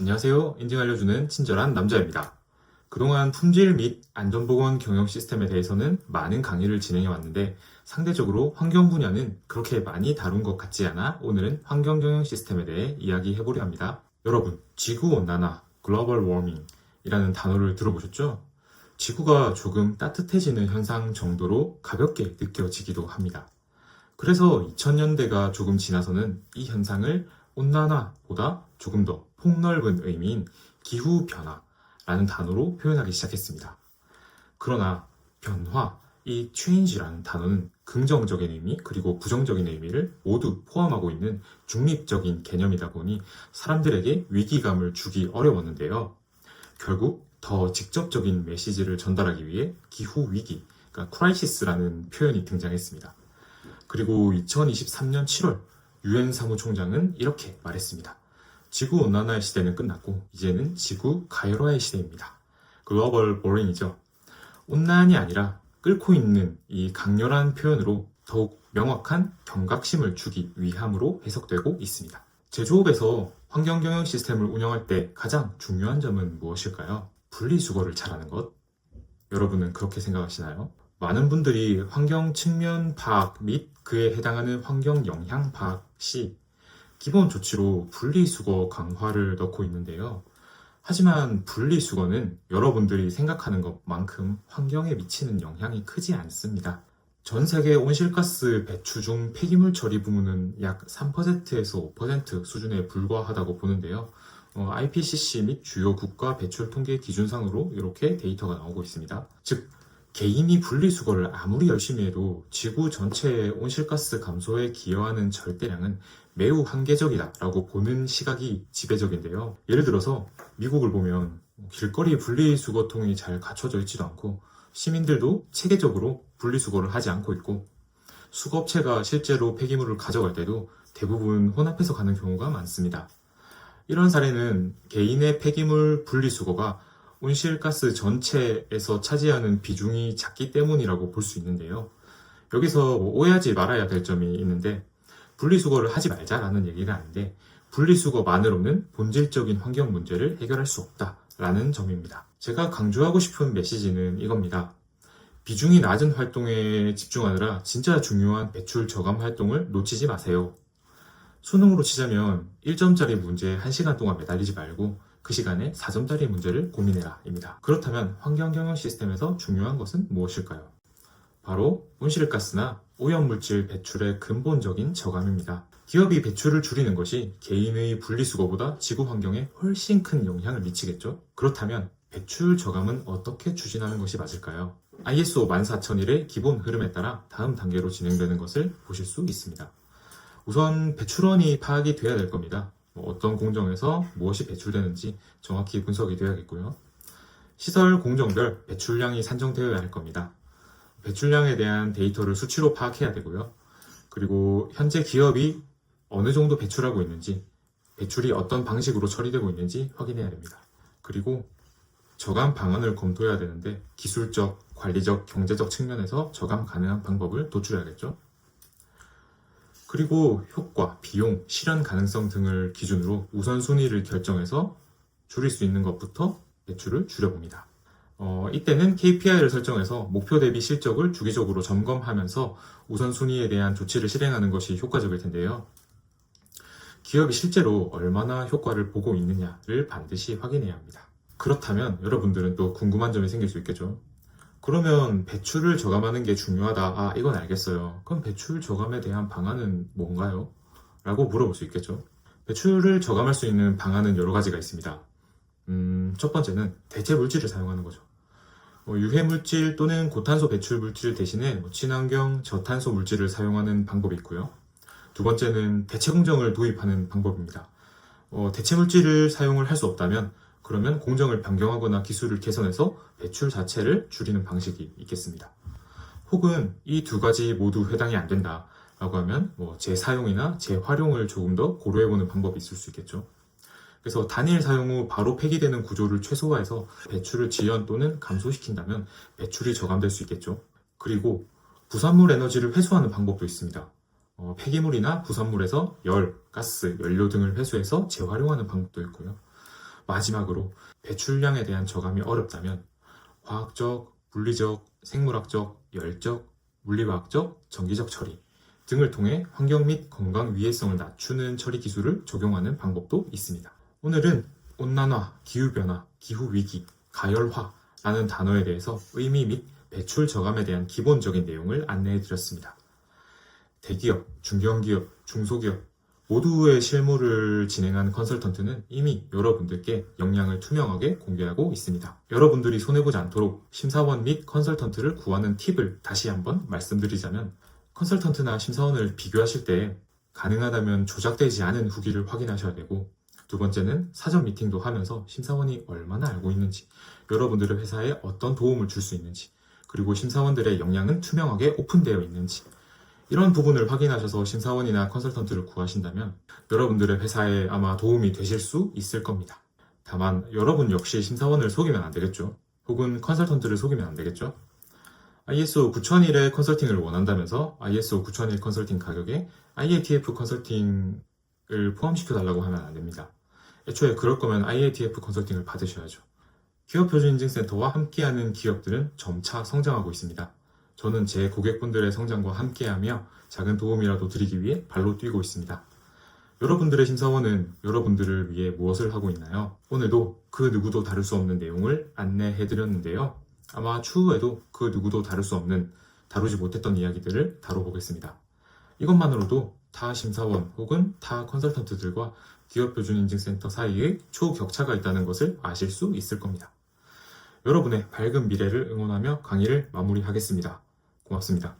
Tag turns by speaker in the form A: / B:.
A: 안녕하세요. 인증 알려주는 친절한 남자입니다. 그동안 품질 및 안전보건 경영 시스템에 대해서는 많은 강의를 진행해 왔는데 상대적으로 환경 분야는 그렇게 많이 다룬 것 같지 않아 오늘은 환경 경영 시스템에 대해 이야기해 보려 합니다. 여러분, 지구온난화, 글로벌 워밍이라는 단어를 들어보셨죠? 지구가 조금 따뜻해지는 현상 정도로 가볍게 느껴지기도 합니다. 그래서 2000년대가 조금 지나서는 이 현상을 온난화보다 조금 더 폭넓은 의미인 기후변화라는 단어로 표현하기 시작했습니다. 그러나 변화, 이 change라는 단어는 긍정적인 의미 그리고 부정적인 의미를 모두 포함하고 있는 중립적인 개념이다 보니 사람들에게 위기감을 주기 어려웠는데요. 결국 더 직접적인 메시지를 전달하기 위해 기후위기, 그러니까 크라이시스라는 표현이 등장했습니다. 그리고 2023년 7월 유엔 사무총장은 이렇게 말했습니다. 지구온난화의 시대는 끝났고 이제는 지구 가열화의 시대입니다. 글로벌 워밍이죠. 온난이 아니라 끓고 있는 이 강렬한 표현으로 더욱 명확한 경각심을 주기 위함으로 해석되고 있습니다. 제조업에서 환경경영 시스템을 운영할 때 가장 중요한 점은 무엇일까요? 분리수거를 잘하는 것? 여러분은 그렇게 생각하시나요? 많은 분들이 환경 측면 파악 및 그에 해당하는 환경 영향 파악 시 기본 조치로 분리수거 강화를 넣고 있는데요. 하지만 분리수거는 여러분들이 생각하는 것만큼 환경에 미치는 영향이 크지 않습니다. 전 세계 온실가스 배출 중 폐기물 처리 부문은 약 3%에서 5% 수준에 불과하다고 보는데요. IPCC 및 주요 국가 배출 통계 기준상으로 이렇게 데이터가 나오고 있습니다. 즉, 개인이 분리수거를 아무리 열심히 해도 지구 전체의 온실가스 감소에 기여하는 절대량은 매우 한계적이다라고 보는 시각이 지배적인데요. 예를 들어서 미국을 보면 길거리 분리수거통이 잘 갖춰져 있지도 않고 시민들도 체계적으로 분리수거를 하지 않고 있고 수거업체가 실제로 폐기물을 가져갈 때도 대부분 혼합해서 가는 경우가 많습니다. 이런 사례는 개인의 폐기물 분리수거가 온실가스 전체에서 차지하는 비중이 작기 때문이라고 볼 수 있는데요. 여기서 오해하지 말아야 될 점이 있는데 분리수거를 하지 말자라는 얘기가 아닌데 분리수거만으로는 본질적인 환경 문제를 해결할 수 없다라는 점입니다. 제가 강조하고 싶은 메시지는 이겁니다. 비중이 낮은 활동에 집중하느라 진짜 중요한 배출 저감 활동을 놓치지 마세요. 수능으로 치자면 1점짜리 문제에 1시간 동안 매달리지 말고 그 시간에 4점짜리 문제를 고민해라 입니다. 그렇다면 환경경영 시스템에서 중요한 것은 무엇일까요? 바로 온실가스나 오염물질 배출의 근본적인 저감입니다. 기업이 배출을 줄이는 것이 개인의 분리수거보다 지구 환경에 훨씬 큰 영향을 미치겠죠? 그렇다면 배출 저감은 어떻게 추진하는 것이 맞을까요? ISO 14001의 기본 흐름에 따라 다음 단계로 진행되는 것을 보실 수 있습니다. 우선 배출원이 파악이 돼야 될 겁니다. 어떤 공정에서 무엇이 배출되는지 정확히 분석이 되어야겠고요. 시설 공정별 배출량이 산정되어야 할 겁니다. 배출량에 대한 데이터를 수치로 파악해야 되고요. 그리고 현재 기업이 어느 정도 배출하고 있는지, 배출이 어떤 방식으로 처리되고 있는지 확인해야 됩니다. 그리고 저감 방안을 검토해야 되는데 기술적, 관리적, 경제적 측면에서 저감 가능한 방법을 도출해야겠죠. 그리고 효과, 비용, 실현 가능성 등을 기준으로 우선순위를 결정해서 줄일 수 있는 것부터 배출을 줄여봅니다. 이때는 KPI를 설정해서 목표 대비 실적을 주기적으로 점검하면서 우선순위에 대한 조치를 실행하는 것이 효과적일 텐데요. 기업이 실제로 얼마나 효과를 보고 있느냐를 반드시 확인해야 합니다. 그렇다면 여러분들은 또 궁금한 점이 생길 수 있겠죠. 그러면 배출을 저감하는 게 중요하다. 이건 알겠어요. 그럼 배출 저감에 대한 방안은 뭔가요? 라고 물어볼 수 있겠죠. 배출을 저감할 수 있는 방안은 여러 가지가 있습니다. 첫 번째는 대체 물질을 사용하는 거죠. 유해 물질 또는 고탄소 배출 물질 대신에 친환경 저탄소 물질을 사용하는 방법이 있고요. 두 번째는 대체 공정을 도입하는 방법입니다. 대체 물질을 사용을 할 수 없다면 그러면 공정을 변경하거나 기술을 개선해서 배출 자체를 줄이는 방식이 있겠습니다. 혹은 이 두 가지 모두 해당이 안 된다 라고 하면 재사용이나 재활용을 조금 더 고려해보는 방법이 있을 수 있겠죠. 그래서 단일 사용 후 바로 폐기되는 구조를 최소화해서 배출을 지연 또는 감소시킨다면 배출이 저감될 수 있겠죠. 그리고 부산물 에너지를 회수하는 방법도 있습니다. 폐기물이나 부산물에서 열, 가스, 연료 등을 회수해서 재활용하는 방법도 있고요. 마지막으로 배출량에 대한 저감이 어렵다면 화학적, 물리적, 생물학적, 열적, 물리화학적, 전기적 처리 등을 통해 환경 및 건강 위해성을 낮추는 처리 기술을 적용하는 방법도 있습니다. 오늘은 온난화, 기후변화, 기후위기, 가열화라는 단어에 대해서 의미 및 배출 저감에 대한 기본적인 내용을 안내해 드렸습니다. 대기업, 중견기업, 중소기업 모두의 실무를 진행한 컨설턴트는 이미 여러분들께 역량을 투명하게 공개하고 있습니다. 여러분들이 손해보지 않도록 심사원 및 컨설턴트를 구하는 팁을 다시 한번 말씀드리자면 컨설턴트나 심사원을 비교하실 때 가능하다면 조작되지 않은 후기를 확인하셔야 되고 두 번째는 사전 미팅도 하면서 심사원이 얼마나 알고 있는지 여러분들의 회사에 어떤 도움을 줄 수 있는지 그리고 심사원들의 역량은 투명하게 오픈되어 있는지 이런 부분을 확인하셔서 심사원이나 컨설턴트를 구하신다면 여러분들의 회사에 아마 도움이 되실 수 있을 겁니다. 다만 여러분 역시 심사원을 속이면 안 되겠죠. 혹은 컨설턴트를 속이면 안 되겠죠. ISO 9001의 컨설팅을 원한다면서 ISO 9001 컨설팅 가격에 IATF 컨설팅을 포함시켜달라고 하면 안 됩니다. 애초에 그럴 거면 IATF 컨설팅을 받으셔야죠. 기업표준인증센터와 함께하는 기업들은 점차 성장하고 있습니다. 저는 제 고객분들의 성장과 함께하며 작은 도움이라도 드리기 위해 발로 뛰고 있습니다. 여러분들의 심사원은 여러분들을 위해 무엇을 하고 있나요? 오늘도 그 누구도 다룰 수 없는 내용을 안내해드렸는데요. 아마 추후에도 그 누구도 다룰 수 없는, 다루지 못했던 이야기들을 다뤄보겠습니다. 이것만으로도 타 심사원 혹은 타 컨설턴트들과 기업표준인증센터 사이의 초격차가 있다는 것을 아실 수 있을 겁니다. 여러분의 밝은 미래를 응원하며 강의를 마무리하겠습니다. 고맙습니다.